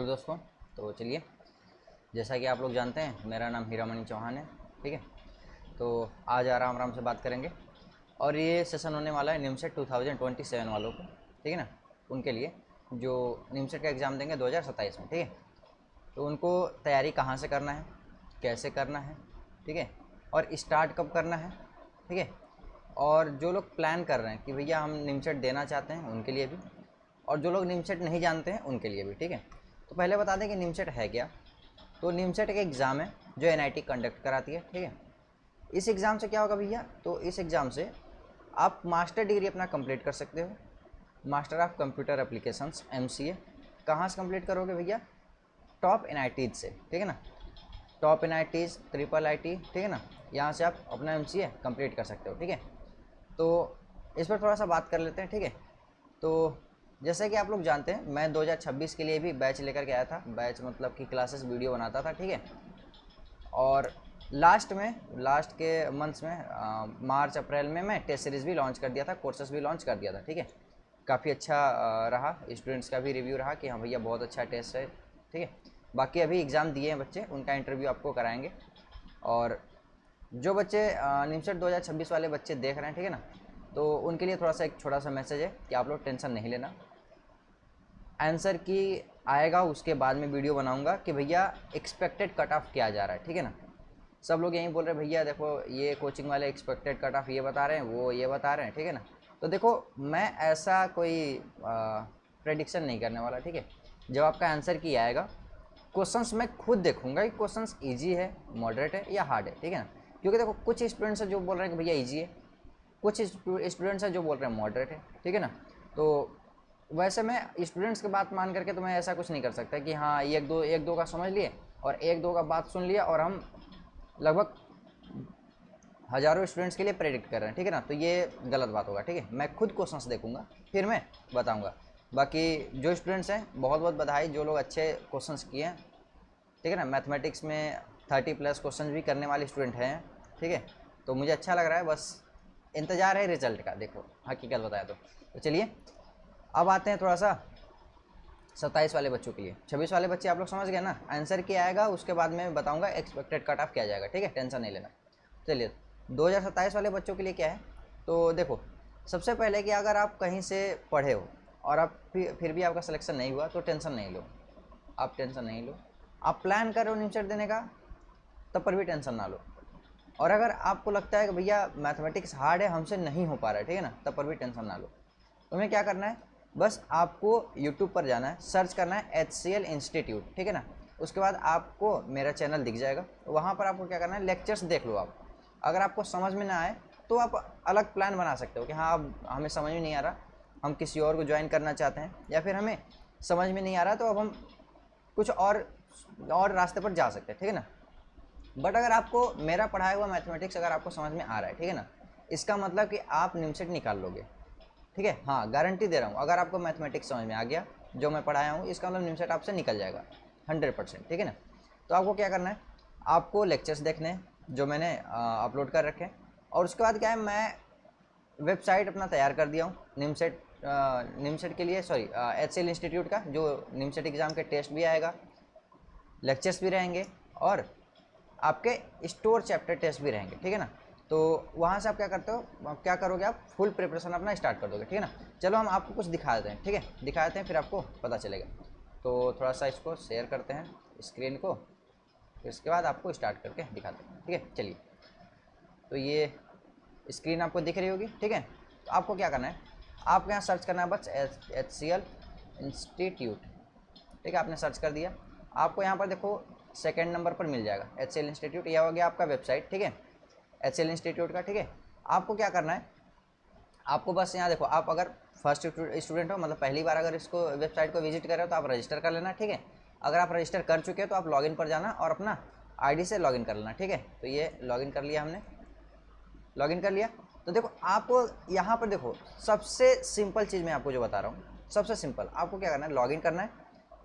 दोस्तों, तो चलिए, जैसा कि आप लोग जानते हैं मेरा नाम हीरामणि चौहान है। ठीक है, तो आज आराम आराम से बात करेंगे और ये सेशन होने वाला है निमसेट 2027 वालों को। ठीक है ना, उनके लिए जो निमसेट का एग्ज़ाम देंगे 2027 में। ठीक है, तो उनको तैयारी कहाँ से करना है, कैसे करना है, ठीक है, और स्टार्ट कब करना है। ठीक है, और जो लोग प्लान कर रहे हैं कि भैया हम निमसेट देना चाहते हैं उनके लिए भी, और जो लोग निमसेट नहीं जानते हैं उनके लिए भी। ठीक है, तो पहले बता दें कि निमसेट है क्या। तो निमसेट एक एग्ज़ाम है जो एनआईटी कंडक्ट कराती है। ठीक है, इस एग्ज़ाम से क्या होगा भैया, तो इस एग्ज़ाम से आप मास्टर डिग्री अपना कंप्लीट कर सकते हो, master of computer applications MCA. कहाँ से कंप्लीट करोगे भैया, टॉप एनआईटीज़ से। ठीक है ना, टॉप एनआईटीज़, ट्रिपल आईटी। ठीक है ना, यहाँ से आप अपना एमसीए कंप्लीट कर सकते हो। ठीक है, तो इस पर थोड़ा सा बात कर लेते हैं। ठीक है, तो जैसे कि आप लोग जानते हैं मैं 2026 के लिए भी बैच लेकर के आया था। बैच मतलब कि क्लासेस वीडियो बनाता था। ठीक है, और लास्ट के मंथ्स में मार्च अप्रैल में मैं टेस्ट सीरीज़ भी लॉन्च कर दिया था, कोर्सेस भी लॉन्च कर दिया था। ठीक है, काफ़ी अच्छा रहा, स्टूडेंट्स का भी रिव्यू रहा कि हाँ भैया बहुत अच्छा टेस्ट है। ठीक है, बाकी अभी एग्ज़ाम दिए हैं बच्चे, उनका इंटरव्यू आपको कराएंगे। और जो बच्चे निमसेट 2026 वाले बच्चे देख रहे हैं, ठीक है ना, तो उनके लिए थोड़ा सा एक छोटा सा मैसेज है कि आप लोग टेंशन नहीं लेना। आंसर की आएगा उसके बाद में वीडियो बनाऊंगा कि भैया एक्सपेक्टेड कट ऑफ क्या जा रहा है। ठीक है ना, सब लोग यही बोल रहे हैं भैया देखो ये कोचिंग वाले एक्सपेक्टेड कट ऑफ ये बता रहे हैं, वो ये बता रहे हैं। ठीक है ना, तो देखो मैं ऐसा कोई प्रेडिक्शन नहीं करने वाला। ठीक है, जब आपका आंसर की आएगा, क्वेश्चंस मैं खुद देखूंगा कि क्वेश्चंस इजी है, मॉडरेट है या हार्ड है। ठीक है ना, क्योंकि देखो कुछ स्टूडेंट्स हैं जो बोल रहे हैं कि भैया इजी है, कुछ स्टूडेंट्स हैं जो बोल रहे हैं मॉडरेट है। ठीक है ना, तो वैसे मैं स्टूडेंट्स की बात मान करके तो मैं ऐसा कुछ नहीं कर सकता कि हाँ एक दो का समझ लिए और एक दो का बात सुन लिया और हम लगभग हज़ारों स्टूडेंट्स के लिए प्रेडिक्ट कर रहे हैं। ठीक है ना, तो ये गलत बात होगा। ठीक है, मैं खुद क्वेश्चंस देखूंगा फिर मैं बताऊंगा। बाकी जो स्टूडेंट्स हैं बहुत बहुत बधाई, जो लोग अच्छे क्वेश्चंस किए हैं। ठीक है ना, मैथमेटिक्स में 30+ क्वेश्चन भी करने वाले स्टूडेंट हैं। ठीक है, तो मुझे अच्छा लग रहा है, बस इंतज़ार है रिजल्ट का। देखो हकीकत बताया तो चलिए अब आते हैं थोड़ा सा 27 वाले बच्चों के लिए। 26 वाले बच्चे आप लोग समझ गए ना, आंसर क्या आएगा उसके बाद मैं बताऊंगा एक्सपेक्टेड कट ऑफ क्या जाएगा। ठीक है, टेंशन नहीं लेना। चलिए 2027 वाले बच्चों के लिए क्या है, तो देखो सबसे पहले कि अगर आप कहीं से पढ़े हो और आप फिर भी आपका सिलेक्शन नहीं हुआ तो टेंशन नहीं लो, आप टेंशन नहीं लो। आप प्लान कर रहे हो निमसेट देने का तब पर भी टेंशन ना लो। और अगर आपको लगता है कि भैया मैथमेटिक्स हार्ड है हमसे नहीं हो पा रहा है, ठीक है ना, तब पर भी टेंशन ना लो। तुम्हें क्या करना है, बस आपको यूट्यूब पर जाना है, सर्च करना है HCL इंस्टीट्यूट। ठीक है ना, उसके बाद आपको मेरा चैनल दिख जाएगा, वहाँ पर आपको क्या करना है, लेक्चर्स देख लो आप। अगर आपको समझ में ना आए तो आप अलग प्लान बना सकते हो कि हाँ अब हमें समझ में नहीं आ रहा, हम किसी और को ज्वाइन करना चाहते हैं, या फिर हमें समझ में नहीं आ रहा तो अब हम कुछ और रास्ते पर जा सकते हैं। ठीक है ना, बट अगर आपको मेरा पढ़ाया हुआ मैथमेटिक्स अगर आपको समझ में आ रहा है, ठीक है ना, इसका मतलब कि आप निमसेट निकाल लोगे। ठीक है, हाँ गारंटी दे रहा हूँ, अगर आपको मैथमेटिक्स समझ में आ गया जो मैं पढ़ाया हूँ, इसका मतलब निमसेट आपसे निकल जाएगा 100%। ठीक है ना, तो आपको क्या करना है, आपको लेक्चर्स देखने हैं जो मैंने अपलोड कर रखे हैं, और उसके बाद क्या है, मैं वेबसाइट अपना तैयार कर दिया हूँ निमसेट के लिए, सॉरी HCL इंस्टीट्यूट का, जो निमसेट एग्ज़ाम के टेस्ट भी आएगा, लेक्चर्स भी रहेंगे और आपके स्टोर चैप्टर टेस्ट भी रहेंगे। ठीक है ना, तो वहाँ से आप क्या करते हो, क्या करोगे, आप फुल प्रिपरेशन अपना स्टार्ट कर दोगे। ठीक है ना, चलो हम आपको कुछ दिखा देते हैं। ठीक है, दिखा देते हैं फिर आपको पता चलेगा। तो थोड़ा सा इसको शेयर करते हैं स्क्रीन को, फिर इसके बाद आपको स्टार्ट करके दिखाते हैं। ठीक है, चलिए, तो ये स्क्रीन आपको दिख रही होगी। ठीक है, तो आपको क्या करना है, आपको यहाँ सर्च करना है बस HCL इंस्टीट्यूट। ठीक है, आपने सर्च कर दिया, आपको यहाँ पर देखो सेकंड नंबर पर मिल जाएगा HCL इंस्टीट्यूट, यह हो गया आपका वेबसाइट। ठीक है, HCL इंस्टीट्यूट का। ठीक है, आपको क्या करना है, आपको बस यहाँ देखो, आप अगर फर्स्ट स्टूडेंट हो, मतलब पहली बार अगर इसको वेबसाइट को विजिट कर रहे हो तो आप रजिस्टर कर लेना। ठीक है, अगर आप रजिस्टर कर चुके हैं तो आप लॉगिन पर जाना और अपना आईडी से लॉगिन कर लेना। ठीक है, तो ये लॉगिन कर लिया हमने, लॉगिन कर लिया। तो देखो आपको यहाँ पर देखो सबसे सिंपल चीज़ मैं आपको जो बता रहा हूँ, सबसे सिंपल आपको क्या करना है, लॉगिन करना है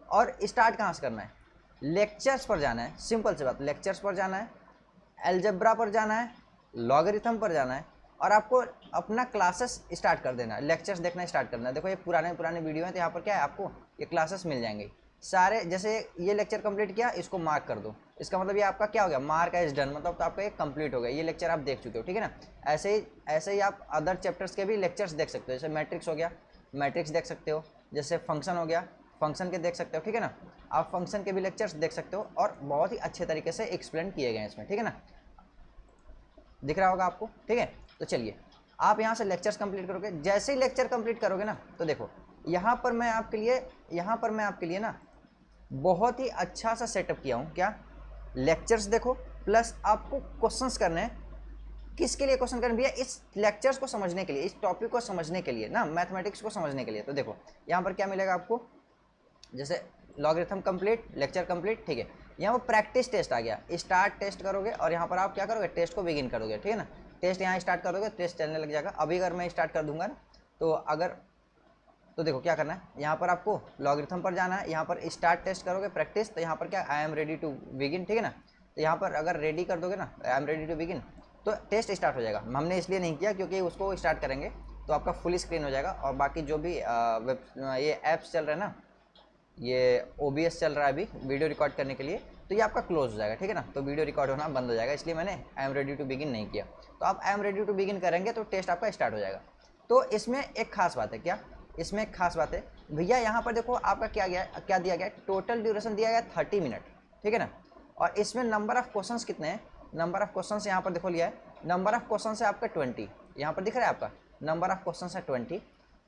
और स्टार्ट कहाँ से करना है, लेक्चर्स पर जाना है। सिंपल सी बात, लेक्चर्स पर जाना है, अलजेब्रा पर जाना है, लॉगरिथम पर जाना है, और आपको अपना क्लासेस स्टार्ट कर देना है, लेक्चर्स देखना स्टार्ट करना है। देखो ये पुराने पुराने वीडियो हैं, तो यहाँ पर क्या है, आपको ये क्लासेस मिल जाएंगे, सारे, जैसे ये लेक्चर कंप्लीट किया, इसको मार्क कर दो, इसका मतलब ये आपका क्या हो गया, मार्क एज डन, मतलब तो आपका एक कंप्लीट हो गया, ये लेक्चर आप देख चुके हो, ठीक है ना। ऐसे ही आप अदर चैप्टर्स के भी लेक्चर्स देख सकते हो, जैसे मैट्रिक्स हो गया, मैट्रिक्स देख सकते हो, जैसे फंक्शन हो गया, फंक्शन के देख सकते हो, ठीक है ना। आप फंक्शन के भी लेक्चर्स देख सकते हो और बहुत ही अच्छे तरीके से एक्सप्लेन किए गए हैं इसमें, ठीक है ना, दिख रहा होगा आपको, ठीक है। तो चलिए आप यहाँ से लेक्चर्स कंप्लीट करोगे, जैसे ही लेक्चर कंप्लीट करोगे ना, तो देखो यहाँ पर मैं आपके लिए ना बहुत ही अच्छा सा सेटअप किया हूँ, क्या, लेक्चर्स देखो, प्लस आपको क्वेश्चंस करने हैं। किसके लिए क्वेश्चन करने भैया, इस लेक्चर्स को समझने के लिए, इस टॉपिक को समझने के लिए ना, मैथमेटिक्स को समझने के लिए। तो देखो यहाँ पर क्या मिलेगा आपको, जैसे लॉगरिथम कंप्लीट, लेक्चर कंप्लीट, ठीक है। यहाँ पर प्रैक्टिस टेस्ट आ गया, स्टार्ट टेस्ट करोगे और यहाँ पर आप क्या करोगे, टेस्ट को बिगिन करोगे, ठीक है ना। टेस्ट यहाँ स्टार्ट करोगे, टेस्ट चलने लग जाएगा। अभी अगर मैं स्टार्ट कर दूंगा ना, तो देखो क्या करना है, यहाँ पर आपको लॉगरिथम पर जाना है, यहाँ पर स्टार्ट टेस्ट करोगे प्रैक्टिस, तो यहाँ पर क्या, I am ready to begin, ठीक है ना। तो यहाँ पर अगर रेडी कर दोगे ना, I am ready to begin, तो टेस्ट स्टार्ट हो जाएगा। हमने इसलिए नहीं किया क्योंकि उसको स्टार्ट करेंगे तो आपका फुल स्क्रीन हो जाएगा, और बाकी जो भी ये ऐप्स चल रहे हैं ना, ये OBS चल रहा है अभी वीडियो रिकॉर्ड करने के लिए, तो ये आपका क्लोज हो जाएगा, ठीक है ना। तो वीडियो रिकॉर्ड होना बंद हो जाएगा, इसलिए मैंने I am ready to begin नहीं किया। तो आप I am ready to begin करेंगे तो टेस्ट आपका स्टार्ट हो जाएगा। तो इसमें एक खास बात है, क्या, इसमें एक खास बात है भैया, यहाँ पर देखो आपका क्या दिया गया, टोटल ड्यूरेशन दिया गया 30 मिनट, ठीक है ना। और इसमें नंबर ऑफ क्वेश्चंस कितने हैं, नंबर ऑफ क्वेश्चंस यहाँ पर देखो लिया है, नंबर ऑफ क्वेश्चंस है आपका 20, यहाँ पर दिख रहा है आपका नंबर ऑफ क्वेश्चंस है 20,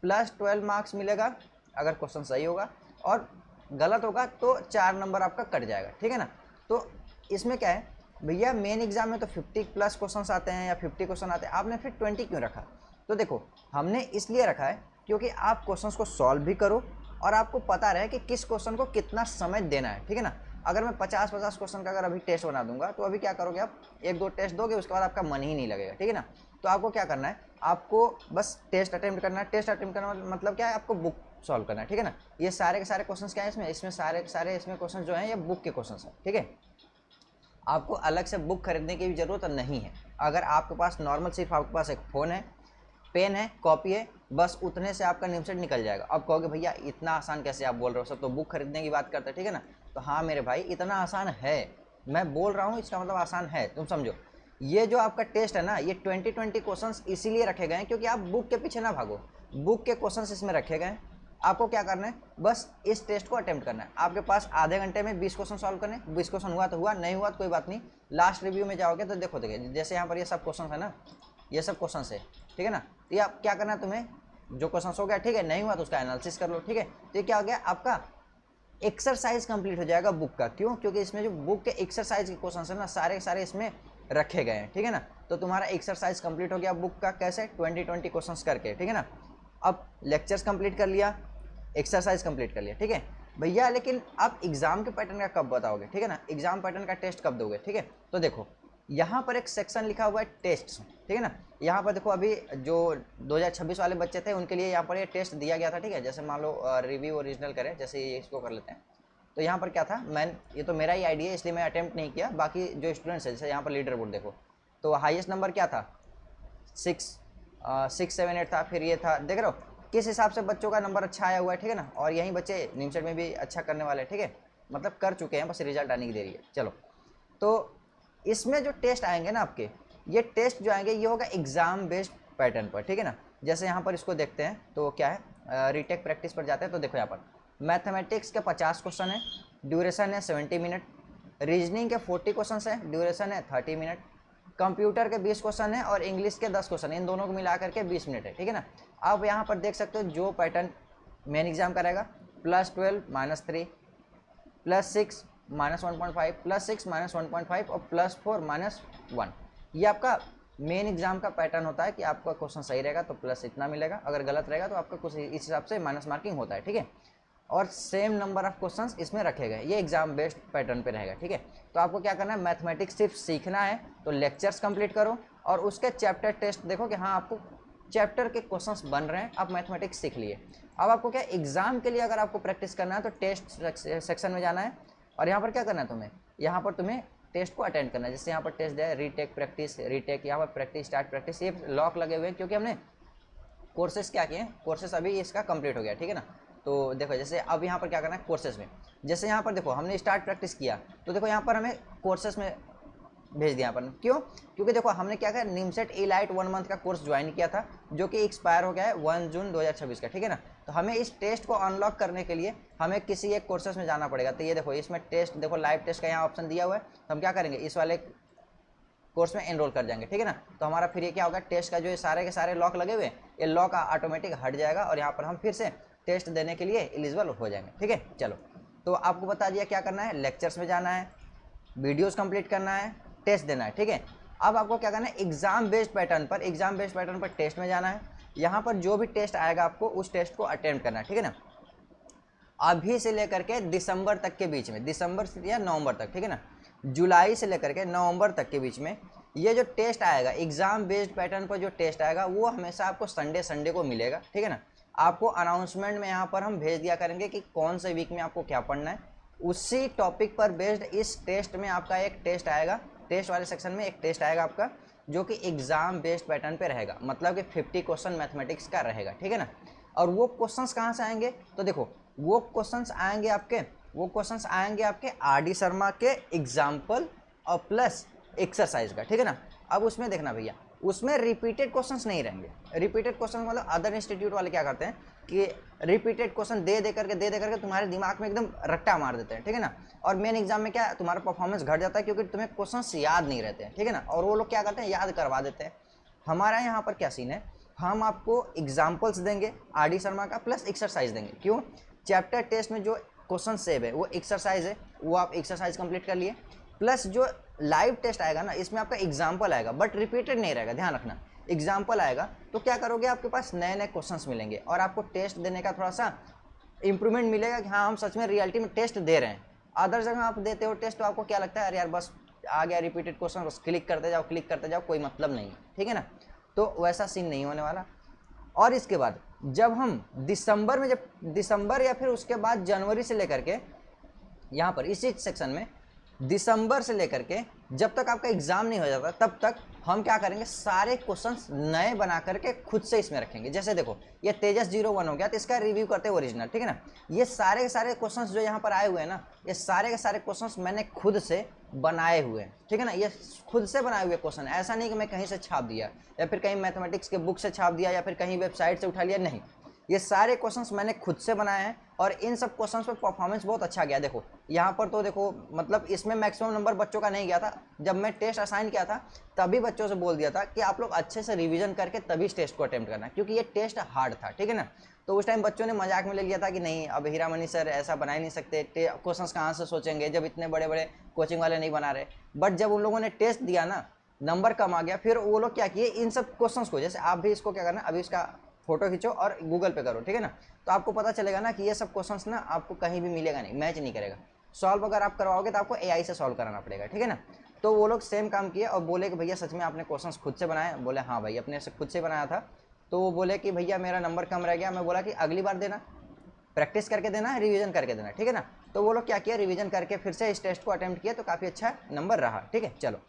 प्लस 12 मार्क्स मिलेगा अगर क्वेश्चन सही होगा, और गलत होगा तो 4 नंबर आपका कट जाएगा, ठीक है ना। तो इसमें क्या है भैया, मेन एग्जाम में तो 50 प्लस क्वेश्चन आते हैं या 50 क्वेश्चन आते हैं, आपने फिर 20 क्यों रखा। तो देखो हमने इसलिए रखा है क्योंकि आप क्वेश्चंस को सॉल्व भी करो और आपको पता रहे कि किस क्वेश्चन को कितना समय देना है, ठीक है ना। अगर मैं 50 क्वेश्चन का अगर अभी टेस्ट बना दूंगा, तो अभी क्या करोगे आप, 1-2 टेस्ट दोगे, उसके बाद आपका मन ही नहीं लगेगा, ठीक है ना। तो आपको क्या करना है, आपको बस टेस्ट अटेम्प्ट करना है। टेस्ट अटेम्प्ट करना मतलब क्या है, आपको बुक सॉल्व करना है, ठीक है ना। ये सारे के सारे क्वेश्चंस क्या है इसमें सारे के सारे इसमें क्वेश्चन जो हैं ये बुक के क्वेश्चंस हैं, ठीक है। आपको अलग से बुक खरीदने की भी ज़रूरत नहीं है। अगर आपके पास नॉर्मल सिर्फ आपके पास एक फ़ोन है, पेन है, कॉपी है, बस उतने से आपका निमसेट निकल जाएगा। अब कहोगे भैया इतना आसान कैसे आप बोल रहे हो, सब तो बुक खरीदने की बात करते हैं, ठीक है ना। तो हाँ मेरे भाई, इतना आसान है, मैं बोल रहा हूँ इसका मतलब आसान है, तुम समझो। ये जो आपका टेस्ट है ना, ये 20 क्वेश्चंस इसीलिए रखे गए हैं क्योंकि आप बुक के पीछे ना भागो, बुक के क्वेश्चंस इसमें रखे गए हैं। आपको क्या करना है, बस इस टेस्ट को अटेम्प्ट करना है। आपके पास आधे घंटे में 20 क्वेश्चन सॉल्व करने, 20 क्वेश्चन हुआ तो हुआ, नहीं हुआ तो कोई बात नहीं, लास्ट रिव्यू में जाओगे तो देखो जैसे यहाँ पर ये सब क्वेश्चन है ना, ये सब क्वेश्चन है, ठीक है ना। तो ये आप क्या करना है, तुम्हें जो क्वेश्चन हो गया, ठीक है, नहीं हुआ तो उसका एनालिसिस कर लो, ठीक है। तो ये क्या हो गया, आपका एक्सरसाइज कंप्लीट हो जाएगा बुक का। क्यों, क्योंकि इसमें जो बुक के एक्सरसाइज के क्वेश्चन है ना, सारे सारे इसमें रखे गए हैं, ठीक है ना। तो तुम्हारा एक्सरसाइज कंप्लीट हो गया बुक का, कैसे, 20 क्वेश्चंस करके, ठीक है ना। अब लेक्चर्स कंप्लीट कर लिया, एक्सरसाइज कंप्लीट कर लिया, ठीक है भैया। लेकिन आप एग्जाम के पैटर्न का कब बताओगे, ठीक है ना, एग्जाम पैटर्न का टेस्ट कब दोगे, ठीक है। तो देखो यहाँ पर एक सेक्शन लिखा हुआ है टेस्ट, ठीक है ना। यहाँ पर देखो अभी जो 2026 वाले बच्चे थे उनके लिए यहाँ पर ये टेस्ट दिया गया था, ठीक है। जैसे मान लो रिव्यू ओरिजिनल करें, जैसे ये इसको कर लेते हैं। तो यहाँ पर क्या था, ये तो मेरा ही आइडिया है इसलिए मैं अटेम्प्ट नहीं किया, बाकी जो स्टूडेंट्स है जैसे यहाँ पर लीडर बोर्ड देखो, तो हाईएस्ट नंबर क्या था, 678 था, फिर ये था, देख रहे हो किस हिसाब से बच्चों का नंबर अच्छा आया हुआ है, ठीक है ना। और यहीं बच्चे निमसेट में भी अच्छा करने वाले हैं, ठीक है, मतलब कर चुके हैं, बस रिजल्ट आने की देरी है। चलो, तो इसमें जो टेस्ट आएंगे ना आपके, ये टेस्ट जो आएंगे ये होगा एग्जाम बेस्ड पैटर्न पर, ठीक है ना। जैसे यहाँ पर इसको देखते हैं तो क्या है, रीटेक प्रैक्टिस पर जाते हैं तो देखो यहाँ पर मैथमेटिक्स के 50 क्वेश्चन है, ड्यूरेशन है 70 मिनट, रीजनिंग के 40 क्वेश्चन है, ड्यूरेशन है 30 मिनट, कंप्यूटर के 20 क्वेश्चन है और इंग्लिश के 10 क्वेश्चन, इन दोनों को मिला करके 20 मिनट है, ठीक है ना। आप यहाँ पर देख सकते हो जो पैटर्न मेन एग्जाम का रहेगा, +12 -3 +6 -1.5 +6 -1.5 और +4 -1, ये आपका मेन एग्जाम का पैटर्न होता है कि आपका क्वेश्चन सही रहेगा तो प्लस इतना मिलेगा, अगर गलत रहेगा तो आपका कुछ इस हिसाब से माइनस मार्किंग होता है, ठीक है। और सेम नंबर ऑफ क्वेश्चंस इसमें रखे गए, ये एग्जाम बेस्ड पैटर्न पे रहेगा, ठीक है। तो आपको क्या करना है, मैथमेटिक्स सिर्फ सीखना है तो लेक्चर्स कंप्लीट करो और उसके चैप्टर टेस्ट देखो कि हाँ आपको चैप्टर के क्वेश्चंस बन रहे हैं, आप मैथमेटिक्स सीख लिए। अब आपको क्या एग्जाम के लिए अगर आपको प्रैक्टिस करना है तो टेस्ट सेक्शन में जाना है और यहाँ पर क्या करना है तुम्हें, यहाँ पर तुम्हें टेस्ट को अटेंड करना है। जैसे यहाँ पर टेस्ट है रीटेक प्रैक्टिस, रीटेक यहाँ पर प्रैक्टिस स्टार्ट प्रैक्टिस, ये लॉक लगे हुए हैं क्योंकि हमने कोर्सेज क्या किए हैं, कोर्सेज अभी इसका कंप्लीट हो गया, ठीक है ना। तो देखो जैसे अब यहाँ पर क्या करना है कोर्सेज में, जैसे यहाँ पर देखो हमने स्टार्ट प्रैक्टिस किया तो देखो यहाँ पर हमें कोर्सेज में भेज दिया अपन, क्यों? क्योंकि देखो हमने क्या किया, निमसेट इलाइट 1 मंथ का कोर्स ज्वाइन किया था जो कि एक्सपायर हो गया है 1 जून 2026 का, ठीक है ना। तो हमें इस टेस्ट को अनलॉक करने के लिए हमें किसी एक कोर्सेज में जाना पड़ेगा। तो ये देखो इसमें टेस्ट, देखो लाइव टेस्ट का यहाँ ऑप्शन दिया हुआ है, तो हम क्या करेंगे इस वाले कोर्स में एनरोल कर जाएंगे, ठीक है ना। तो हमारा फिर ये क्या होगा, टेस्ट का जो ये सारे के सारे लॉक लगे हुए ये लॉक ऑटोमेटिक हट जाएगा और यहाँ पर हम फिर से टेस्ट देने के लिए एलिजिबल हो जाएंगे, ठीक है। चलो तो आपको बता दिया क्या करना है, लेक्चर्स में जाना है, वीडियोस कंप्लीट करना है, टेस्ट देना है, ठीक है। अब आपको क्या करना है, एग्जाम बेस्ड पैटर्न पर टेस्ट में जाना है। यहाँ पर जो भी टेस्ट आएगा आपको उस टेस्ट को अटेम्प्ट करना है, ठीक है ना। अभी से लेकर के दिसंबर तक के बीच में, दिसंबर से या नवंबर तक, ठीक है ना, जुलाई से लेकर के नवंबर तक के बीच में ये जो टेस्ट आएगा एग्जाम बेस्ड पैटर्न पर जो टेस्ट आएगा वो हमेशा आपको संडे को मिलेगा, ठीक है ना। आपको अनाउंसमेंट में यहाँ पर हम भेज दिया करेंगे कि कौन से वीक में आपको क्या पढ़ना है। उसी टॉपिक पर बेस्ड इस टेस्ट में आपका एक टेस्ट आएगा, टेस्ट वाले सेक्शन में एक टेस्ट आएगा आपका जो कि एग्जाम बेस्ड पैटर्न पे रहेगा, मतलब कि 50 क्वेश्चन मैथमेटिक्स का रहेगा, ठीक है ना। और वो क्वेश्चंस कहाँ से आएंगे, तो देखो वो क्वेश्चंस आएंगे आपके आर.डी. शर्मा के एग्जाम्पल और प्लस एक्सरसाइज का, ठीक है ना। अब उसमें देखना भैया, उसमें रिपीटेड क्वेश्चंस नहीं रहेंगे। रिपीटेड क्वेश्चन मतलब अदर इंस्टीट्यूट वाले क्या करते हैं कि रिपीटेड क्वेश्चन दे दे करके तुम्हारे दिमाग में एकदम रट्टा मार देते हैं, ठीक है ना। और मेन एग्जाम में क्या तुम्हारा परफॉर्मेंस घट जाता है क्योंकि तुम्हें क्वेश्चंस याद नहीं रहते हैं, ठीक है ना। और वो लोग क्या करते हैं, याद करवा देते हैं। हमारा यहाँ पर क्या सीन है, हम आपको एग्जाम्पल्स देंगे आर.डी. शर्मा का प्लस एक्सरसाइज देंगे। क्यों? चैप्टर टेस्ट में जो क्वेश्चन सेव है वो एक्सरसाइज है, वो आप एक्सरसाइज कंप्लीट कर लिए, प्लस जो लाइव टेस्ट आएगा ना इसमें आपका एग्जाम्पल आएगा बट रिपीटेड नहीं रहेगा, ध्यान रखना। एग्जाम्पल आएगा तो क्या करोगे, आपके पास नए नए क्वेश्चंस मिलेंगे और आपको टेस्ट देने का थोड़ा सा इंप्रूवमेंट मिलेगा कि हाँ हम सच में रियलिटी में टेस्ट दे रहे हैं। अदर जगह आप देते हो टेस्ट तो आपको क्या लगता है, अरे यार बस आ गया रिपीटेड क्वेश्चन, बस क्लिक करते जाओ, कोई मतलब नहीं है, ठीक है ना। तो वैसा सीन नहीं होने वाला। और इसके बाद जब हम दिसंबर या फिर उसके बाद जनवरी से लेकर के यहाँ पर इसी सेक्शन में दिसंबर से लेकर के जब तक आपका एग्जाम नहीं हो जाता तब तक हम क्या करेंगे, सारे क्वेश्चंस नए बना करके खुद से इसमें रखेंगे। जैसे देखो ये तेजस 01 हो गया तो इसका रिव्यू करते हैं ओरिजिनल, ठीक है ना। ये सारे के सारे क्वेश्चंस जो यहाँ पर आए हुए हैं ना, ये सारे के सारे क्वेश्चंस मैंने खुद से बनाए हुए हैं, ठीक है ना। ये खुद से बनाए हुए क्वेश्चन, ऐसा नहीं कि मैं कहीं से छाप दिया या फिर कहीं मैथमेटिक्स के बुक से छाप दिया या फिर कहीं वेबसाइट से उठा लिया, नहीं। ये सारे क्वेश्चंस मैंने खुद से बनाए हैं और इन सब क्वेश्चंस पे परफॉर्मेंस बहुत अच्छा गया। देखो यहाँ पर तो देखो मतलब इसमें मैक्सिमम नंबर बच्चों का नहीं गया था। जब मैं टेस्ट असाइन किया था तभी बच्चों से बोल दिया था कि आप लोग अच्छे से रिवीजन करके तभी इस टेस्ट को अटेम्प्ट करना, क्योंकि ये टेस्ट हार्ड था, ठीक है ना। तो उस टाइम बच्चों ने मजाक में ले लिया था कि नहीं अब हीरामणि सर ऐसा बना ही नहीं सकते, क्वेश्चंस कहाँ से सोचेंगे जब इतने बड़े बड़े कोचिंग वाले नहीं बना रहे। बट जब उन लोगों ने टेस्ट दिया ना, नंबर कम आ गया, फिर वो लोग क्या किए, इन सब क्वेश्चंस को, जैसे आप भी इसको क्या करना, अभी इसका फोटो खींचो और गूगल पे करो, ठीक है ना। तो आपको पता चलेगा ना कि ये सब क्वेश्चंस ना आपको कहीं भी मिलेगा नहीं, मैच नहीं करेगा। सॉल्व अगर आप करवाओगे तो आपको एआई से सॉल्व कराना पड़ेगा, ठीक है ना। तो वो लोग सेम काम किए और बोले कि भैया सच में आपने क्वेश्चंस खुद से बनाए? बोले हाँ भाई अपने से खुद से बनाया था। तो वो बोले कि भैया मेरा नंबर कम रह गया। मैं बोला कि अगली बार देना, प्रैक्टिस करके देना है, रिविजन करके देना, ठीक है ना। तो वो लोग क्या किया, रिविजन करके फिर से इस टेस्ट को अटेम्प्ट किया तो काफ़ी अच्छा नंबर रहा, ठीक है। चलो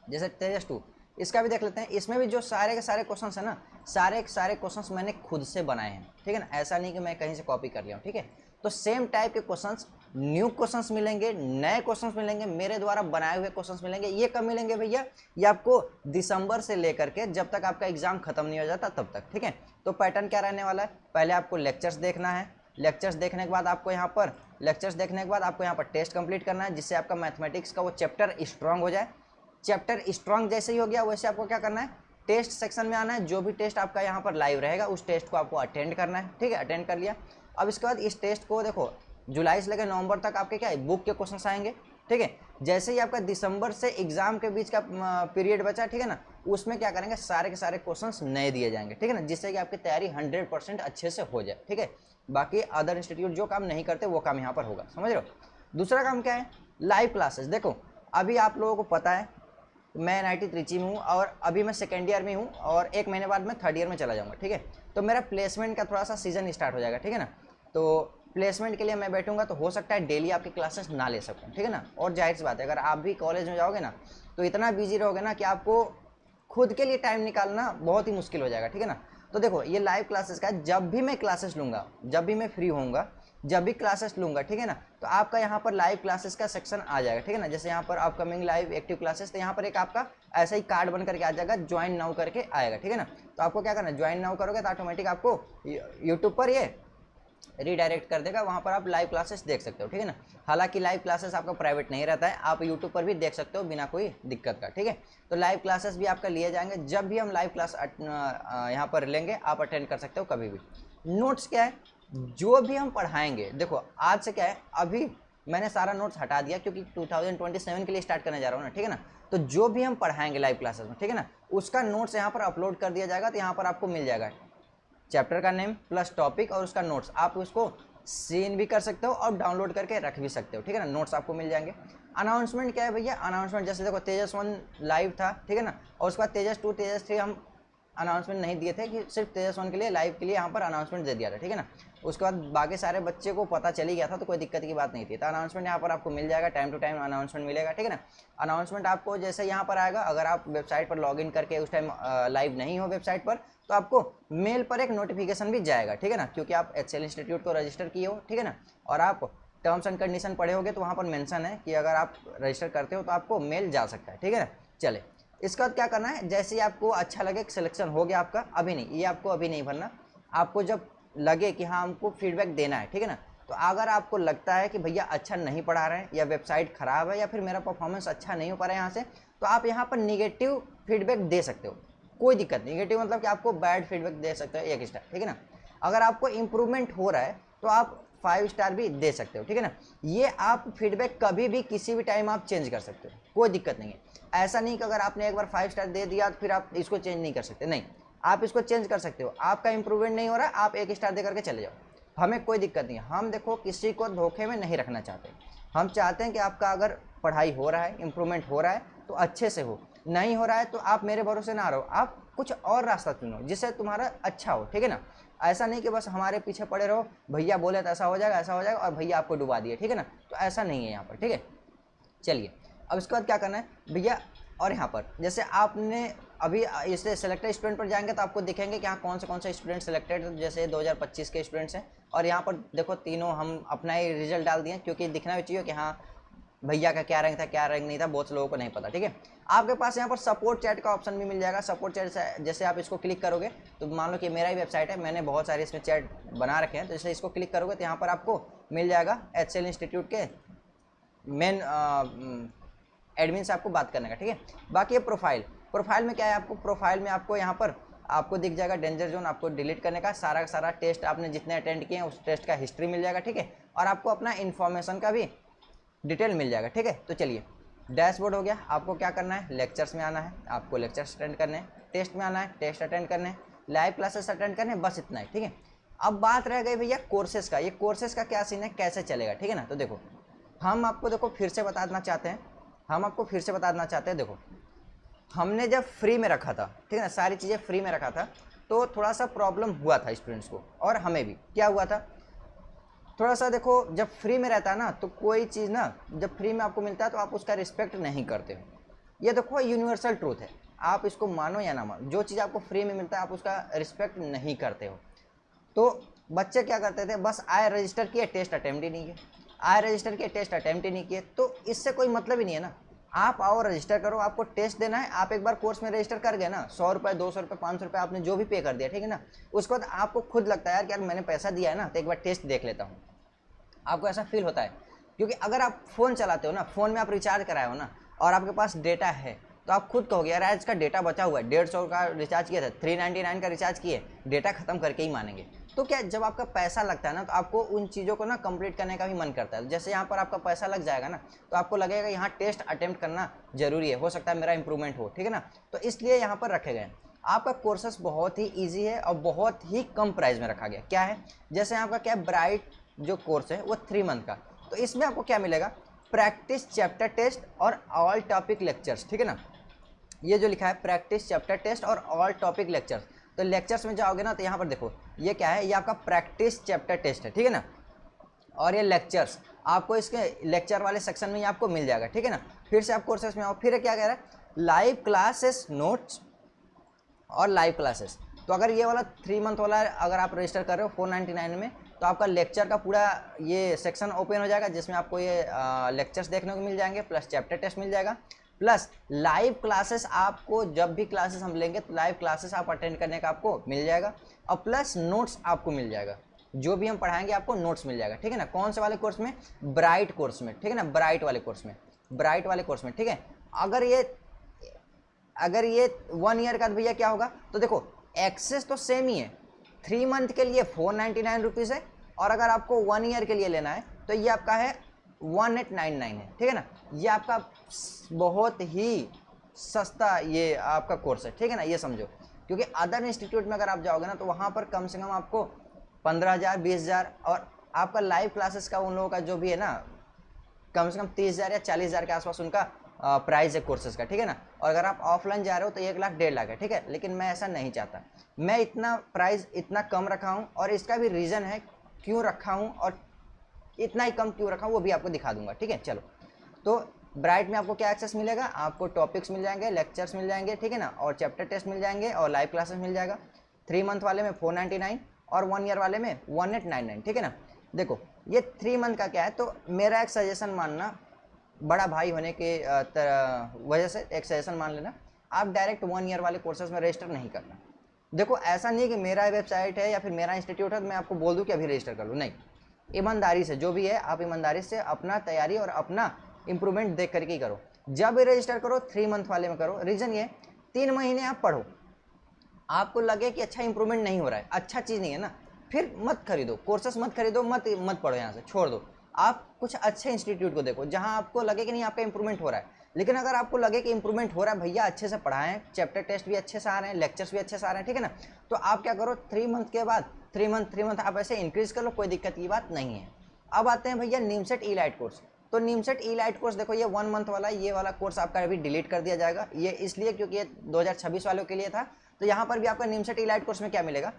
जैसे तेजस 2 इसका भी देख लेते हैं। इसमें भी जो सारे के सारे क्वेश्चंस है ना, सारे के सारे क्वेश्चंस मैंने खुद से बनाए हैं, ठीक है ना। ऐसा नहीं कि मैं कहीं से कॉपी कर लिया हूँ, ठीक है। तो सेम टाइप के क्वेश्चंस, न्यू क्वेश्चंस मिलेंगे, नए क्वेश्चंस मिलेंगे, मेरे द्वारा बनाए हुए क्वेश्चंस मिलेंगे। ये कब मिलेंगे भैया, ये आपको दिसंबर से लेकर के जब तक आपका एग्जाम खत्म नहीं हो जाता तब तक, ठीक है। तो पैटर्न क्या रहने वाला है, पहले आपको लेक्चर्स देखना है, लेक्चर्स देखने के बाद आपको यहाँ पर टेस्ट कंप्लीट करना है जिससे आपका मैथमेटिक्स का वो चैप्टर स्ट्रांग हो जाए। चैप्टर स्ट्रांग जैसे ही हो गया वैसे आपको क्या करना है, टेस्ट सेक्शन में आना है। जो भी टेस्ट आपका यहाँ पर लाइव रहेगा उस टेस्ट को आपको अटेंड करना है, ठीक है। अटेंड कर लिया। अब इसके बाद इस टेस्ट को देखो जुलाई से लेकर नवंबर तक आपके क्या है, बुक के क्वेश्चंस आएंगे, ठीक है। जैसे ही आपका दिसंबर से एग्जाम के बीच का पीरियड बचा, ठीक है ना, उसमें क्या करेंगे, सारे के सारे क्वेश्चंस नए दिए जाएंगे, ठीक है ना, जिससे कि आपकी तैयारी 100% अच्छे से हो जाए, ठीक है। बाकी अदर इंस्टीट्यूट जो काम नहीं करते वो काम यहाँ पर होगा, समझ रहे हो। दूसरा काम क्या है, लाइव क्लासेस। देखो अभी आप लोगों को पता है मैं NIT त्रिची में हूँ और अभी मैं सेकेंड ईयर में हूँ और 1 महीने बाद मैं थर्ड ईयर में चला जाऊँगा, ठीक है। तो मेरा प्लेसमेंट का थोड़ा सा सीजन स्टार्ट हो जाएगा, ठीक है ना। तो प्लेसमेंट के लिए मैं बैठूंगा तो हो सकता है डेली आपकी क्लासेस ना ले सकूँ, ठीक है ना। और जाहिर सी बात है अगर आप भी कॉलेज में जाओगे ना तो इतना बिजी रहोगे ना कि आपको खुद के लिए टाइम निकालना बहुत ही मुश्किल हो जाएगा, ठीक है ना। तो देखो ये लाइव क्लासेस का, जब भी मैं क्लासेस लूँगा, जब भी मैं फ्री होऊंगा, जब भी क्लासेस लूँगा, ठीक है ना, तो आपका यहाँ पर लाइव क्लासेस का सेक्शन आ जाएगा, ठीक है ना। जैसे यहाँ पर अपकमिंग लाइव एक्टिव क्लासेस, तो यहाँ पर एक आपका ऐसा ही कार्ड बन करके आ जाएगा, ज्वाइन नाउ करके आएगा, ठीक है ना। तो आपको क्या करना है, ज्वाइन नाउ करोगे तो ऑटोमेटिक आपको यूट्यूब पर ये रीडायरेक्ट कर देगा, वहाँ पर आप लाइव क्लासेस देख सकते हो, ठीक है ना। हालांकि लाइव क्लासेस आपका प्राइवेट नहीं रहता है, आप यूट्यूब पर भी देख सकते हो बिना कोई दिक्कत का, ठीक है। तो लाइव क्लासेस भी आपका लिए जाएंगे, जब भी हम लाइव क्लास यहाँ पर लेंगे आप अटेंड कर सकते हो कभी भी। नोट्स क्या है, जो भी हम पढ़ाएंगे, देखो आज से क्या है, अभी मैंने सारा नोट्स हटा दिया क्योंकि 2027 के लिए स्टार्ट करने जा रहा हूँ ना, ठीक है ना। तो जो भी हम पढ़ाएंगे लाइव क्लासेस में, ठीक है ना, उसका नोट्स यहाँ पर अपलोड कर दिया जाएगा। तो यहाँ पर आपको मिल जाएगा चैप्टर का नेम प्लस टॉपिक और उसका नोट्स, आप उसको सीन भी कर सकते हो और डाउनलोड करके रख भी सकते हो, ठीक है ना। नोट्स आपको मिल जाएंगे। अनाउंसमेंट क्या है भैया, अनाउंसमेंट जैसे देखो तेजस 1 लाइव था, ठीक है ना, और उसके बाद तेजस 2 तेजस 3 हम अनाउंसमेंट नहीं दिए थे, कि सिर्फ तेजस 1 के लिए लाइव के लिए यहाँ पर अनाउंसमेंट दे दिया था, ठीक है ना। उसके बाद बाकी सारे बच्चे को पता चली गया था, तो कोई दिक्कत की बात नहीं थी। तो अनाउंसमेंट यहाँ पर आपको मिल जाएगा, टाइम टू टाइम अनाउंसमेंट मिलेगा, ठीक है ना। अनाउंसमेंट आपको जैसे यहाँ पर आएगा, अगर आप वेबसाइट पर लॉगिन करके उस टाइम लाइव नहीं हो वेबसाइट पर, तो आपको मेल पर एक नोटिफिकेशन भी जाएगा, ठीक है ना, क्योंकि आप HCL इंस्टीट्यूट को रजिस्टर किए हो, ठीक है ना। और आप टर्म्स एंड कंडीशन पढ़े होगे तो वहाँ पर मेंशन है कि अगर आप रजिस्टर करते हो तो आपको मेल जा सकता है, ठीक है ना। चले, इसका बाद क्या करना है, जैसे ही आपको अच्छा लगे, सिलेक्शन हो गया आपका, अभी नहीं, ये आपको अभी नहीं भरना, आपको जब लगे कि हाँ हमको फीडबैक देना है, ठीक है ना। तो अगर आपको लगता है कि भैया अच्छा नहीं पढ़ा रहे हैं, या वेबसाइट ख़राब है, या फिर मेरा परफॉर्मेंस अच्छा नहीं हो पा रहा है यहाँ से, तो आप यहाँ पर निगेटिव फीडबैक दे सकते हो, कोई दिक्कत नहीं। निगेटिव मतलब कि आपको बैड फीडबैक दे सकते हो 1 स्टार, ठीक है ना। अगर आपको इंप्रूवमेंट हो रहा है तो आप 5 स्टार भी दे सकते हो, ठीक है ना। ये आप फीडबैक कभी भी किसी भी टाइम आप चेंज कर सकते हो, कोई दिक्कत नहीं है। ऐसा नहीं कि अगर आपने एक बार 5 स्टार दे दिया तो फिर आप इसको चेंज नहीं कर सकते, नहीं, आप इसको चेंज कर सकते हो। आपका इंप्रूवमेंट नहीं हो रहा है, आप 1 स्टार दे करके चले जाओ, हमें कोई दिक्कत नहीं है। हम देखो किसी को धोखे में नहीं रखना चाहते, हम चाहते हैं कि आपका अगर पढ़ाई हो रहा है, इंप्रूवमेंट हो रहा है तो अच्छे से हो, नहीं हो रहा है तो आप मेरे भरोसे ना रहो, आप कुछ और रास्ता चुनो जिससे तुम्हारा अच्छा हो, ठीक है ना। ऐसा नहीं कि बस हमारे पीछे पड़े रहो, भैया बोले तो ऐसा हो जाएगा, ऐसा हो जाएगा, और भैया आपको डुबा दिए, ठीक है ना। तो ऐसा नहीं है यहाँ पर, ठीक है। चलिए, अब इसके बाद क्या करना है भैया, और यहाँ पर जैसे आपने अभी इससे सेलेक्टेड स्टूडेंट पर जाएंगे तो आपको दिखेंगे कि यहाँ कौन से स्टूडेंट सेलेक्टेड, जैसे 2025 के स्टूडेंट्स हैं। और यहाँ पर देखो तीनों हम अपना ही रिजल्ट डाल दिए, क्योंकि दिखना भी चाहिए कि हाँ भैया का क्या रैंक था, क्या रैंक नहीं था, बहुत से लोगों को नहीं पता, ठीक है। आपके पास यहाँ पर सपोर्ट चैट का ऑप्शन भी मिल जाएगा। सपोर्ट चैट जैसे आप इसको क्लिक करोगे तो मान लो कि मेरा ही वेबसाइट है, मैंने बहुत सारे इसमें चैट बना रखे हैं, तो जैसे इसको क्लिक करोगे तो यहाँ पर आपको मिल जाएगा HCL इंस्टीट्यूट के मेन एडमिन से आपको बात करने का, ठीक है। बाकी ये प्रोफाइल में क्या है, आपको प्रोफाइल में आपको यहाँ पर आपको दिख जाएगा डेंजर जोन, आपको डिलीट करने का सारा का सारा टेस्ट आपने जितने अटेंड किए हैं उस टेस्ट का हिस्ट्री मिल जाएगा, ठीक है। और आपको अपना इन्फॉर्मेशन का भी डिटेल मिल जाएगा, ठीक है। तो चलिए, डैशबोर्ड हो गया। आपको क्या करना है, लेक्चर्स में आना है, आपको लेक्चर्स अटेंड करने हैं, टेस्ट में आना है, टेस्ट अटेंड करने हैं, लाइव क्लासेस अटेंड करने हैं, बस इतना ही, ठीक है। अब बात रह गई भैया कोर्सेज का, ये कोर्सेज का क्या सीन है, कैसे चलेगा, ठीक है ना। तो देखो हम आपको देखो फिर से बताना चाहते हैं, देखो हमने जब फ्री में रखा था, ठीक है ना, सारी चीज़ें फ्री में रखा था, तो थोड़ा सा प्रॉब्लम हुआ था स्टूडेंट्स को, और हमें भी क्या हुआ था, थोड़ा सा देखो जब फ्री में रहता है ना, तो कोई चीज़ ना जब फ्री में आपको मिलता है तो आप उसका रिस्पेक्ट नहीं करते हो। ये देखो यूनिवर्सल ट्रूथ है, आप इसको मानो या ना मानो, जो चीज़ आपको फ्री में मिलता है आप उसका रिस्पेक्ट नहीं करते हो। तो बच्चे क्या करते थे, बस आए रजिस्टर किए, टेस्ट अटेम्प्ट ही नहीं किए, आए रजिस्टर किए, टेस्ट अटेम्प्ट ही नहीं किए, तो इससे कोई मतलब ही नहीं है ना। आप आओ रजिस्टर करो, आपको टेस्ट देना है, आप एक बार कोर्स में रजिस्टर कर गए ना, 100 रुपये 200 रुपये 500 रुपये आपने जो भी पे कर दिया, ठीक है ना। उसके बाद आपको खुद लगता है यार कि यार मैंने पैसा दिया है ना, तो एक बार टेस्ट देख लेता हूँ, आपको ऐसा फील होता है। क्योंकि अगर आप फ़ोन चलाते हो ना, फ़ोन में आप रिचार्ज कराए हो ना, और आपके पास डेटा है, तो आप खुद कहोगे यार आज का डेटा बचा हुआ है, 150 का रिचार्ज किया था, 399 का रिचार्ज किए, डेटा खत्म करके ही मानेंगे। तो क्या जब आपका पैसा लगता है ना, तो आपको उन चीज़ों को ना कंप्लीट करने का भी मन करता है। जैसे यहाँ पर आपका पैसा लग जाएगा ना, तो आपको लगेगा यहाँ टेस्ट अटेम्प्ट करना जरूरी है, हो सकता है मेरा इंप्रूवमेंट हो, ठीक है ना। तो इसलिए यहाँ पर रखे गए। आपका कोर्सेस बहुत ही ईजी है और बहुत ही कम प्राइस में रखा गया। क्या है, जैसे आपका क्या ब्राइट जो कोर्स है वो 3 मंथ का, तो इसमें आपको क्या मिलेगा, प्रैक्टिस चैप्टर टेस्ट और ऑल टॉपिक लेक्चर्स, ठीक है ना। ये जो लिखा है प्रैक्टिस चैप्टर टेस्ट और ऑल टॉपिक लेक्चर्स, तो लेक्चर्स में जाओगे ना तो यहाँ पर देखो ये क्या है, ये आपका प्रैक्टिस चैप्टर टेस्ट है, ठीक है ना। और ये लेक्चर्स आपको इसके लेक्चर वाले सेक्शन में ही आपको मिल जाएगा, ठीक है ना। फिर से आप कोर्सेस में आओ, फिर क्या कह रहा है, लाइव क्लासेस नोट्स और लाइव क्लासेस। तो अगर ये वाला 3 मंथ वाला अगर आप रजिस्टर कर रहे हो 499 में, तो आपका लेक्चर का पूरा ये सेक्शन ओपन हो जाएगा, जिसमें आपको ये लेक्चर्स देखने को मिल जाएंगे, प्लस चैप्टर टेस्ट मिल जाएगा, प्लस लाइव क्लासेस आपको जब भी क्लासेस हम लेंगे तो लाइव क्लासेस आप अटेंड करने का आपको मिल जाएगा, और प्लस नोट्स आपको मिल जाएगा, जो भी हम पढ़ाएंगे आपको नोट्स मिल जाएगा, ठीक है ना। कौन से वाले कोर्स में? ब्राइट कोर्स में, ठीक है ना, ब्राइट वाले कोर्स में, ब्राइट वाले कोर्स में, ठीक है। अगर ये 1 ईयर का भैया क्या होगा, तो देखो एक्सेस तो सेम ही है, 3 मंथ के लिए 499 रुपीज़ है, और अगर आपको 1 ईयर के लिए लेना है तो ये आपका है 1899 है, ठीक है ना। ये आपका बहुत ही सस्ता ये आपका कोर्स है, ठीक है ना, ये समझो। क्योंकि अदर इंस्टीट्यूट में अगर आप जाओगे ना तो वहाँ पर कम से कम आपको 15,000 20,000, और आपका लाइव क्लासेस का उन लोगों का जो भी है ना कम से कम 30,000 या 40,000 के आसपास उनका प्राइस है कोर्सेज का, ठीक है ना। और अगर आप ऑफलाइन जा रहे हो तो 1 लाख 1.5 लाख है, ठीक है। लेकिन मैं ऐसा नहीं चाहता, मैं इतना प्राइस इतना कम रखा हूँ, और इसका भी रीज़न है क्यों रखा हूँ, और इतना ही कम क्यों रखा हूँ वो भी आपको दिखा दूंगा, ठीक है। चलो, तो ब्राइट में आपको क्या एक्सेस मिलेगा? आपको टॉपिक्स मिल जाएंगे, लेक्चर्स मिल जाएंगे, ठीक है ना, और चैप्टर टेस्ट मिल जाएंगे, और लाइव क्लासेस मिल जाएगा। 3 मंथ वाले में 499 और 1 ईयर वाले में 1899, ठीक है ना। देखो ये 3 मंथ का क्या है, तो मेरा एक सजेशन मानना, बड़ा भाई होने के वजह से एक सजेशन मान लेना, आप डायरेक्ट 1 ईयर वाले कोर्सेज में रजिस्टर नहीं करना। देखो ऐसा नहीं है कि मेरा वेबसाइट है या फिर मेरा इंस्टीट्यूट है तो मैं आपको बोल दूं कि अभी रजिस्टर कर लो, नहीं। ईमानदारी से जो भी है आप ईमानदारी से अपना तैयारी और अपना इंप्रूवमेंट देख करके ही करो। जब भी रजिस्टर करो 3 मंथ वाले में करो। रीज़न ये 3 महीने आप पढ़ो, आपको लगे कि अच्छा इंप्रूवमेंट नहीं हो रहा है, अच्छा चीज़ नहीं है ना, फिर मत खरीदो कोर्सेस, मत खरीदो, मत पढ़ो, यहाँ से छोड़ दो। आप कुछ अच्छे इंस्टीट्यूट को देखो जहाँ आपको लगे कि नहीं आपका इंप्रूवमेंट हो रहा है। लेकिन अगर आपको लगे कि इंप्रूवमेंट हो रहा है, भैया अच्छे से पढ़ाएं, चैप्टर टेस्ट भी अच्छे से आ रहे हैं, लेक्चर्स भी अच्छे से आ रहे हैं, ठीक है ना, तो आप क्या करो 3 मंथ के बाद 3 मंथ आप ऐसे इंक्रीज कर लो, कोई दिक्कत की बात नहीं है। अब आते हैं भैया निमसेट ई लाइट कोर्स। तो निमसेट ई लाइट कोर्स देखो ये 1 मंथ वाला, ये वाला कोर्स आपका अभी डिलीट कर दिया जाएगा, ये इसलिए क्योंकि ये 2026 वालों के लिए था। तो यहाँ पर भी आपका निमसेट ई लाइट कोर्स में क्या मिलेगा?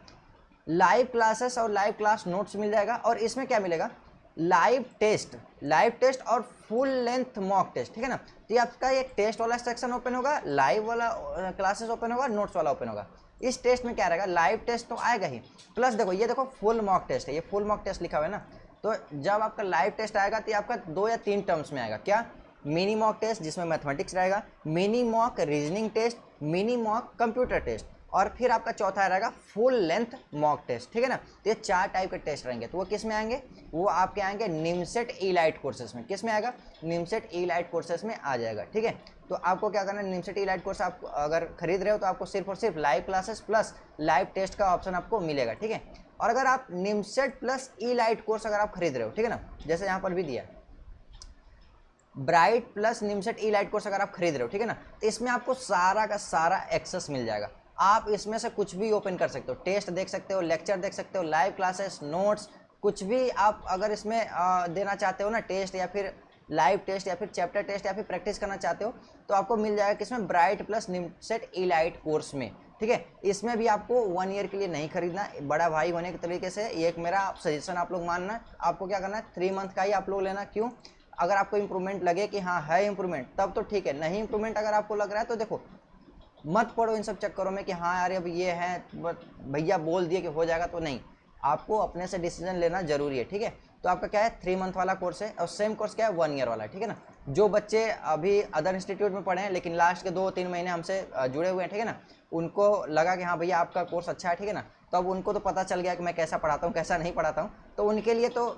लाइव क्लासेस और लाइव क्लास नोट्स मिल जाएगा, और इसमें क्या मिलेगा? लाइव टेस्ट और फुल लेंथ मॉक टेस्ट, ठीक है ना। तो ये आपका एक टेस्ट वाला सेक्शन ओपन होगा, लाइव वाला क्लासेस ओपन होगा, नोट्स वाला ओपन होगा। इस टेस्ट में क्या रहेगा? लाइव टेस्ट तो आएगा ही, प्लस देखो ये देखो फुल मॉक टेस्ट है, ये फुल मॉक टेस्ट लिखा हुआ है ना। तो जब आपका लाइव टेस्ट आएगा तो ये आपका 2 या 3 टर्म्स में आएगा। क्या? मिनी मॉक टेस्ट जिसमें मैथमेटिक्स रहेगा, mini mock reasoning test, mini mock computer test, और फिर आपका चौथा रहेगा फुल लेंथ मॉक टेस्ट, ठीक है ना। तो ये 4 टाइप के टेस्ट रहेंगे। तो वो किस में आएंगे? वो आपके आएंगे निमसेट ई लाइट कोर्सेस में। किस में आएगा? निमसेट ई लाइट कोर्सेस में आ जाएगा, ठीक है। तो आपको क्या करना है, निमसेट ई लाइट कोर्स आप अगर खरीद रहे हो तो आपको सिर्फ और सिर्फ live classes plus live test का ऑप्शन आपको मिलेगा, ठीक है। और अगर आप NIMCET plus elite course अगर आप खरीद रहे हो, ठीक है ना, जैसे यहाँ पर भी दिया ब्राइट प्लस निमसेट ई लाइट कोर्स अगर आप खरीद रहे हो, ठीक है ना, तो इसमें आपको सारा का सारा एक्सेस मिल जाएगा। आप इसमें से कुछ भी ओपन कर सकते हो, टेस्ट देख सकते हो, लेक्चर देख सकते हो, लाइव क्लासेस, नोट्स, कुछ भी आप अगर इसमें देना चाहते हो ना, टेस्ट या फिर लाइव टेस्ट या फिर चैप्टर टेस्ट या फिर प्रैक्टिस करना चाहते हो तो आपको मिल जाएगा किसमें? ब्राइट प्लस निमसेट ई लाइट कोर्स में, ठीक है। इसमें भी आपको 1 ईयर के लिए नहीं खरीदना, बड़ा भाई होने के तरीके से एक मेरा सजेशन आप लोग मानना, आपको क्या करना है 3 मंथ का ही आप लोग लेना। क्यों? अगर आपको इंप्रूवमेंट लगे कि हाँ है इंप्रूवमेंट तब तो ठीक है, नहीं इंप्रूवमेंट अगर आपको लग रहा है तो देखो मत पड़ो इन सब चक्करों में कि हाँ यार अब ये है भैया बोल दिए कि हो जाएगा, तो नहीं, आपको अपने से डिसीजन लेना जरूरी है, ठीक है। तो आपका क्या है 3 मंथ वाला कोर्स है, और सेम कोर्स क्या है 1 ईयर वाला है, ठीक है ना। जो बच्चे अभी अदर इंस्टीट्यूट में पढ़े हैं लेकिन लास्ट के 2-3 महीने हमसे जुड़े हुए हैं, ठीक है ना, उनको लगा कि हाँ भैया आपका कोर्स अच्छा है, ठीक है ना, तो अब उनको तो पता चल गया कि मैं कैसा पढ़ाता हूँ कैसा नहीं पढ़ाता हूँ, तो उनके लिए तो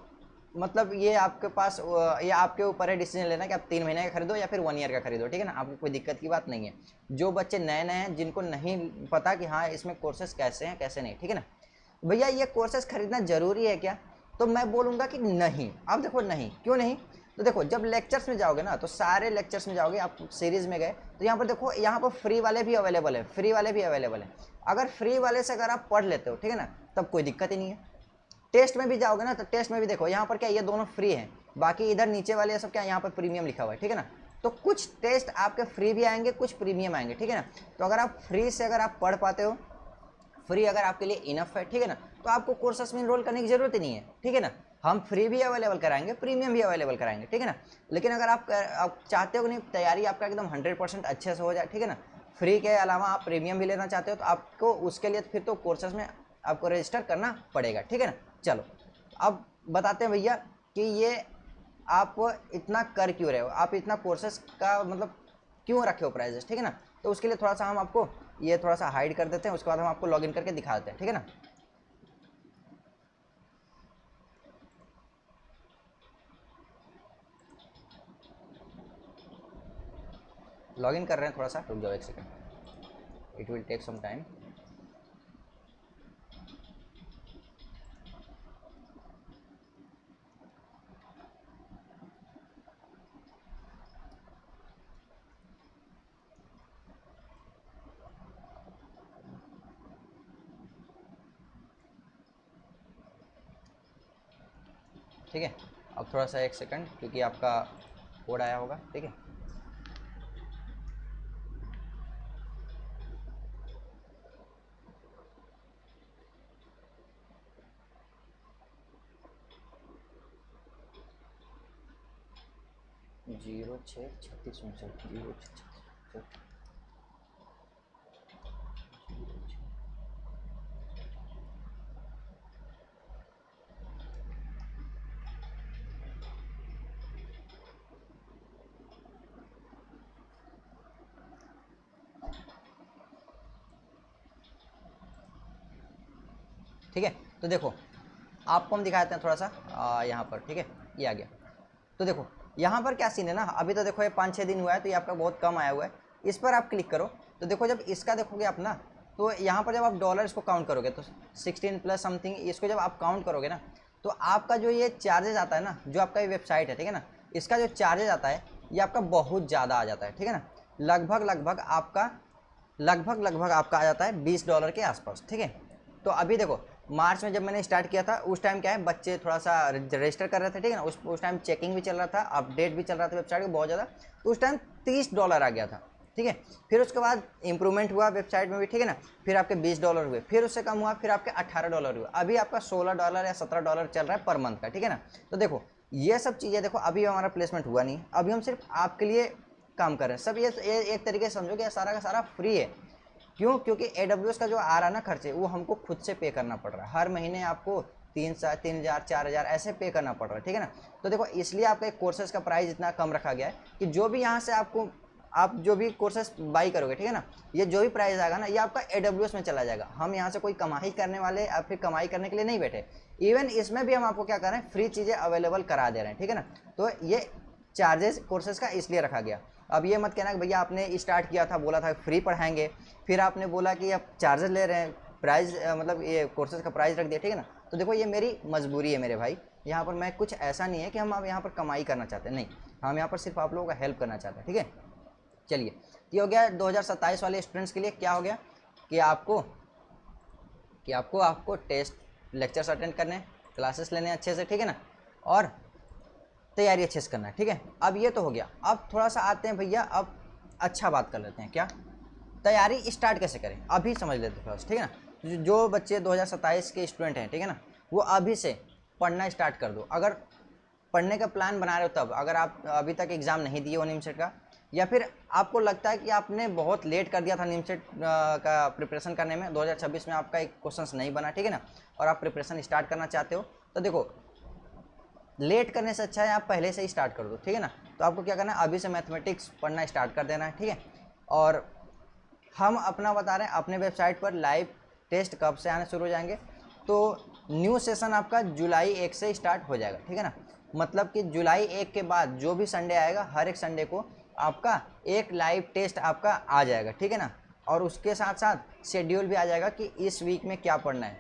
मतलब ये आपके पास ये आपके ऊपर है डिसीजन लेना कि आप 3 महीने का खरीदो या फिर 1 ईयर का खरीदो, ठीक है ना, आपको कोई दिक्कत की बात नहीं है। जो बच्चे नए नए हैं जिनको नहीं पता कि हाँ इसमें कोर्सेज कैसे हैं कैसे नहीं, ठीक है ना, भैया ये कोर्सेज खरीदना जरूरी है क्या? तो मैं बोलूँगा कि नहीं। अब देखो नहीं, क्यों नहीं? तो देखो जब लेक्चर्स में जाओगे ना तो सारे लेक्चर्स में जाओगे, आप सीरीज में गए तो यहाँ पर देखो यहाँ पर फ्री वाले भी अवेलेबल है, फ्री वाले भी अवेलेबल है। अगर फ्री वाले से अगर आप पढ़ लेते हो, ठीक है ना, तब कोई दिक्कत ही नहीं है। टेस्ट में भी जाओगे ना तो टेस्ट में भी देखो यहाँ पर क्या ये दोनों फ्री हैं, बाकी इधर नीचे वाले सब क्या यहाँ पर प्रीमियम लिखा हुआ है, ठीक है ना। तो कुछ टेस्ट आपके फ्री भी आएंगे, कुछ प्रीमियम आएंगे, ठीक है ना। तो अगर आप फ्री से अगर आप पढ़ पाते हो, फ्री अगर आपके लिए इनफ है, ठीक है ना, तो आपको कोर्सेस में इनरोल करने की जरूरत ही नहीं है, ठीक है ना। हम फ्री भी अवेलेबल कराएंगे, प्रीमियम भी अवेलेबल कराएंगे, ठीक है ना। लेकिन अगर आप चाहते हो कि नहीं तैयारी आपका एकदम 100% अच्छे से हो जाए, ठीक है ना, फ्री के अलावा आप प्रीमियम भी लेना चाहते हो तो आपको उसके लिए फिर तो कोर्सेज में आपको रजिस्टर करना पड़ेगा, ठीक है ना। चलो अब बताते हैं भैया कि ये आप इतना कर क्यों रहे हो, आप इतना कोर्सेज का मतलब क्यों रखे हो प्राइजेस, ठीक है ना। तो उसके लिए थोड़ा सा हम आपको ये थोड़ा सा हाइड कर देते हैं, उसके बाद हम आपको लॉगिन करके दिखा देते हैं, ठीक है ना। लॉगिन कर रहे हैं, थोड़ा सा रुक जाओ एक second, it will take some time. ठीक है, अब थोड़ा सा एक सेकंड, क्योंकि आपका कोड आया होगा, ठीक है। जीरो 6 36 59 0 6 36 ठीक है। तो देखो आपको हम दिखाते हैं थोड़ा सा यहाँ पर, ठीक है, ये आ गया। तो देखो यहाँ पर क्या सीन है ना, अभी तो देखो ये 5-6 दिन हुआ है तो ये आपका बहुत कम आया हुआ है। इस पर आप क्लिक करो तो देखो जब इसका देखोगे आप ना, तो यहाँ पर जब आप डॉलर इसको काउंट करोगे तो 16 प्लस समथिंग, इसको जब आप काउंट करोगे ना तो आपका जो ये चार्जेस आता है ना, जो आपका ये वेबसाइट है, ठीक है ना, इसका जो चार्जेस आता है ये आपका बहुत ज़्यादा आ जाता है, ठीक है ना। लगभग आपका आ जाता है $20 के आसपास, ठीक है। तो अभी देखो मार्च में जब मैंने स्टार्ट किया था उस टाइम क्या है, बच्चे थोड़ा सा रजिस्टर कर रहे थे, ठीक है ना, उस टाइम चेकिंग भी चल रहा था, अपडेट भी चल रहा था वेबसाइट को बहुत ज़्यादा, तो उस टाइम $30 आ गया था, ठीक है। फिर उसके बाद इंप्रूवमेंट हुआ वेबसाइट में भी, ठीक है ना, फिर आपके $20 हुए, फिर उससे कम हुआ, फिर आपके $18 हुए, अभी आपका $16 या $17 चल रहा है पर मंथ का, ठीक है ना। तो देखो ये सब चीज़ें देखो, अभी हमारा प्लेसमेंट हुआ नहीं, अभी हम सिर्फ आपके लिए काम कर रहे हैं सब। ये एक तरीके से समझो कि सारा का सारा फ्री है। क्यों? क्योंकि AWS का जो आ रहा है ना खर्चे, वो हमको खुद से पे करना पड़ रहा है, हर महीने आपको 3,000 4,000 ऐसे पे करना पड़ रहा है, ठीक है ना। तो देखो इसलिए आपका एक कोर्सेज का प्राइस इतना कम रखा गया है कि जो भी यहाँ से आपको आप जो भी कोर्सेज बाई करोगे, ठीक है ना, ये जो भी प्राइस आएगा ना ये आपका AWS में चला जाएगा। हम यहाँ से कोई कमाई करने वाले या फिर कमाई करने के लिए नहीं बैठे, इवन इसमें भी हम आपको क्या कर रहे हैं, फ्री चीज़ें अवेलेबल करा दे रहे हैं, ठीक है ना। तो ये चार्जेस कोर्सेज का इसलिए रखा गया। अब ये मत कहना कि भैया आपने स्टार्ट किया था बोला था फ्री पढ़ाएंगे, फिर आपने बोला कि आप चार्जेस ले रहे हैं, प्राइस मतलब ये कोर्सेज का प्राइस रख दिया, ठीक है ना। तो देखो ये मेरी मजबूरी है मेरे भाई, यहाँ पर मैं कुछ ऐसा नहीं है कि हम आप यहाँ पर कमाई करना चाहते हैं, नहीं, हम यहाँ पर सिर्फ आप लोगों का हेल्प करना चाहते हैं, ठीक है। चलिए ये हो गया 2027 वाले स्टूडेंट्स के लिए। क्या हो गया कि आपको टेस्ट लेक्चर्स अटेंड करने, क्लासेस लेने अच्छे से, ठीक है ना, और तैयारी अच्छे से करना है, ठीक है। अब ये तो हो गया, अब थोड़ा सा आते हैं भैया, अब अच्छा बात कर लेते हैं, क्या तैयारी स्टार्ट कैसे करें अभी समझ लेते हैं फर्स्ट, ठीक है ना। जो बच्चे 2027 के स्टूडेंट हैं, ठीक है ना, वो अभी से पढ़ना स्टार्ट कर दो। अगर पढ़ने का प्लान बना रहे हो तब, अगर आप अभी तक एग्ज़ाम नहीं दिए हो निमसेट का, या फिर आपको लगता है कि आपने बहुत लेट कर दिया था निमसेट का प्रिपरेशन करने में, 2026 में आपका एक क्वेश्चन नहीं बना, ठीक है ना, और आप प्रिपरेशन स्टार्ट करना चाहते हो, तो देखो लेट करने से अच्छा है आप पहले से ही स्टार्ट कर दो, ठीक है ना। तो आपको क्या करना है, अभी से मैथमेटिक्स पढ़ना स्टार्ट कर देना है, ठीक है। और हम अपना बता रहे हैं अपने वेबसाइट पर लाइव टेस्ट कब से आने शुरू हो जाएंगे, तो न्यू सेशन आपका जुलाई 1 से स्टार्ट हो जाएगा, ठीक है ना। मतलब कि जुलाई 1 के बाद जो भी संडे आएगा, हर एक संडे को आपका एक लाइव टेस्ट आपका आ जाएगा, ठीक है ना। और उसके साथ साथ शेड्यूल भी आ जाएगा कि इस वीक में क्या पढ़ना है,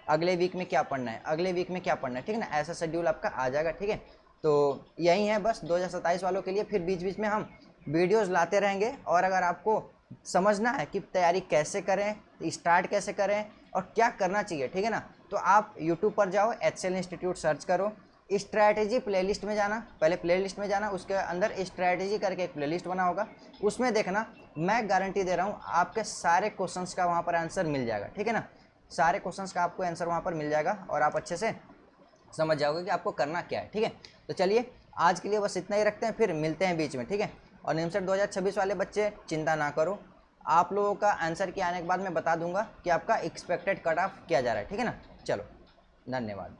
अगले वीक में क्या पढ़ना है, अगले वीक में क्या पढ़ना है, ठीक है ना, ऐसा शेड्यूल आपका आ जाएगा, ठीक है। तो यही है बस 2027 वालों के लिए। फिर बीच बीच में हम वीडियोस लाते रहेंगे, और अगर आपको समझना है कि तैयारी कैसे करें, स्टार्ट कैसे करें और क्या करना चाहिए, ठीक है ना, तो आप यूट्यूब पर जाओ, HCL इंस्टीट्यूट सर्च करो, स्ट्रैटेजी प्लेलिस्ट में जाना, पहले प्लेलिस्ट में जाना, उसके अंदर स्ट्रैटेजी करके एक प्लेलिस्ट बना होगा, उसमें देखना, मैं गारंटी दे रहा हूँ आपके सारे क्वेश्चंस का वहाँ पर आंसर मिल जाएगा, ठीक है ना। सारे क्वेश्चंस का आपको आंसर वहाँ पर मिल जाएगा और आप अच्छे से समझ जाओगे कि आपको करना क्या है, ठीक है। तो चलिए आज के लिए बस इतना ही रखते हैं, फिर मिलते हैं बीच में, ठीक है। और निमसेट 2026 वाले बच्चे चिंता ना करो, आप लोगों का आंसर के आने के बाद मैं बता दूंगा कि आपका एक्सपेक्टेड कट ऑफ क्या जा रहा है, ठीक है ना। चलो, धन्यवाद।